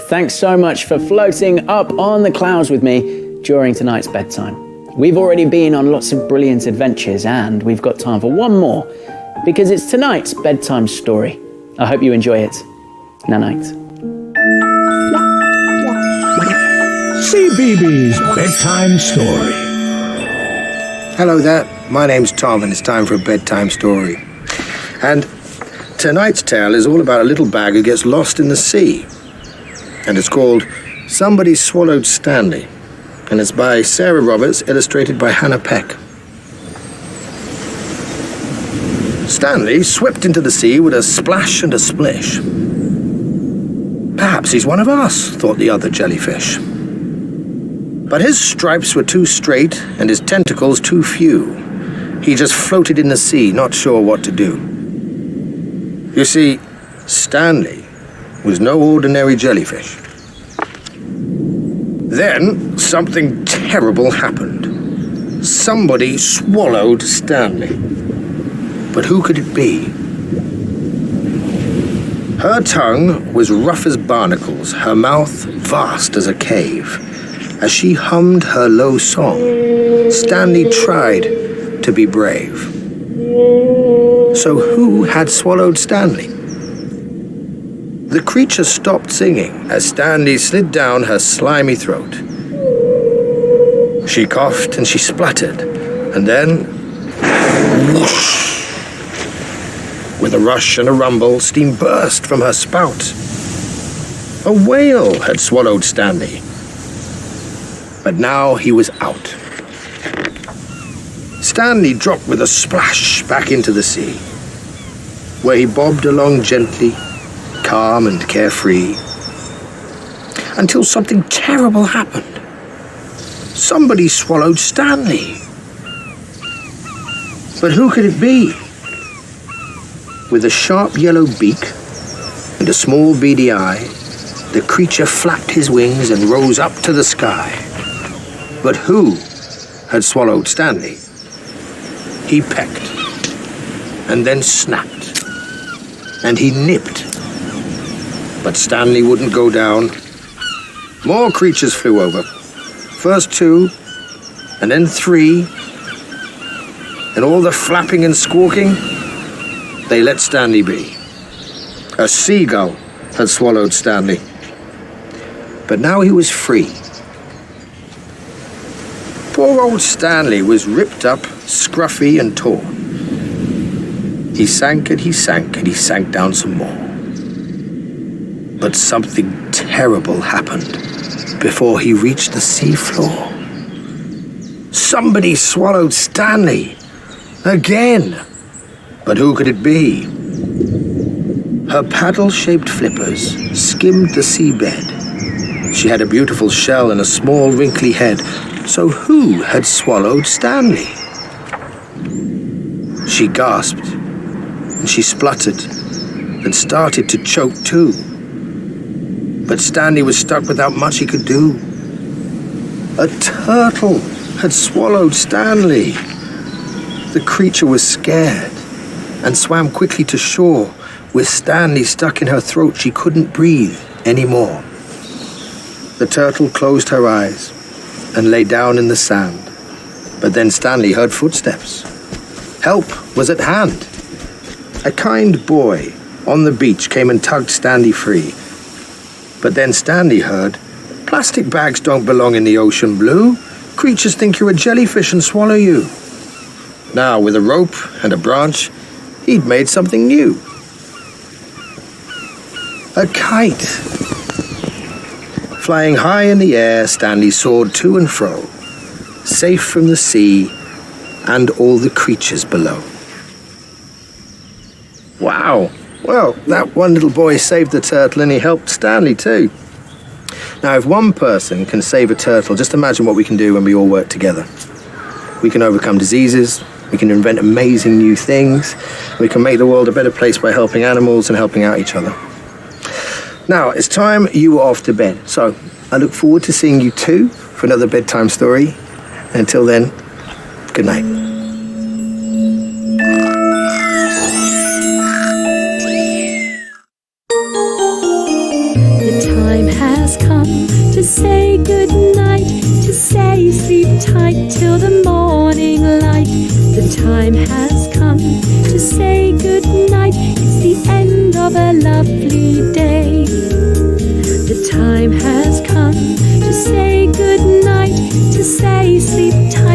thanks so much for floating up on the clouds with me during tonight's bedtime. We've already been on lots of brilliant adventures and we've got time for one more because it's tonight's bedtime story. I hope you enjoy it. Night-night. CBeebies Bedtime Story. Hello there, my name's Tom and it's time for a bedtime story. And tonight's tale is all about a little bag who gets lost in the sea. And it's called Somebody Swallowed Stanley. And it's by Sarah Roberts, illustrated by Hannah Peck. Stanley swept into the sea with a splash and a splish. Perhaps he's one of us, thought the other jellyfish. But his stripes were too straight and his tentacles too few. He just floated in the sea, not sure what to do. You see, Stanley was no ordinary jellyfish. Then something terrible happened. Somebody swallowed Stanley. But who could it be? Her tongue was rough as barnacles, her mouth vast as a cave. As she hummed her low song, Stanley tried to be brave. So who had swallowed Stanley? The creature stopped singing as Stanley slid down her slimy throat. She coughed and she spluttered, and then, whoosh! With a rush and a rumble, steam burst from her spout. A whale had swallowed Stanley. But now he was out. Stanley dropped with a splash back into the sea, where he bobbed along gently, calm and carefree, until something terrible happened. Somebody swallowed Stanley. But who could it be? With a sharp yellow beak and a small beady eye, the creature flapped his wings and rose up to the sky. But who had swallowed Stanley? He pecked, and then snapped, and he nipped. But Stanley wouldn't go down. More creatures flew over. First 2, and then 3. And all the flapping and squawking, they let Stanley be. A seagull had swallowed Stanley. But now he was free. Poor old Stanley was ripped up, scruffy and torn. He sank and he sank and he sank down some more. But something terrible happened before he reached the seafloor. Somebody swallowed Stanley. Again. But who could it be? Her paddle-shaped flippers skimmed the seabed. She had a beautiful shell and a small wrinkly head. So who had swallowed Stanley? She gasped, and she spluttered, and started to choke too. But Stanley was stuck without much he could do. A turtle had swallowed Stanley. The creature was scared and swam quickly to shore. With Stanley stuck in her throat, she couldn't breathe anymore. The turtle closed her eyes and lay down in the sand. But then Stanley heard footsteps. Help was at hand. A kind boy on the beach came and tugged Stanley free. But then Stanley heard, "Plastic bags don't belong in the ocean blue. Creatures think you're a jellyfish and swallow you." Now, with a rope and a branch, he'd made something new. A kite. Flying high in the air, Stanley soared to and fro, safe from the sea and all the creatures below. Wow. Well, that one little boy saved the turtle and he helped Stanley too. Now, if one person can save a turtle, just imagine what we can do when we all work together. We can overcome diseases, we can invent amazing new things, we can make the world a better place by helping animals and helping out each other. Now, it's time you were off to bed, so I look forward to seeing you too for another bedtime story. And until then, good night. The time has say sleep tight till the morning light. The time has come to say good night. It's the end of a lovely day. The time has come to say good night, to say sleep tight.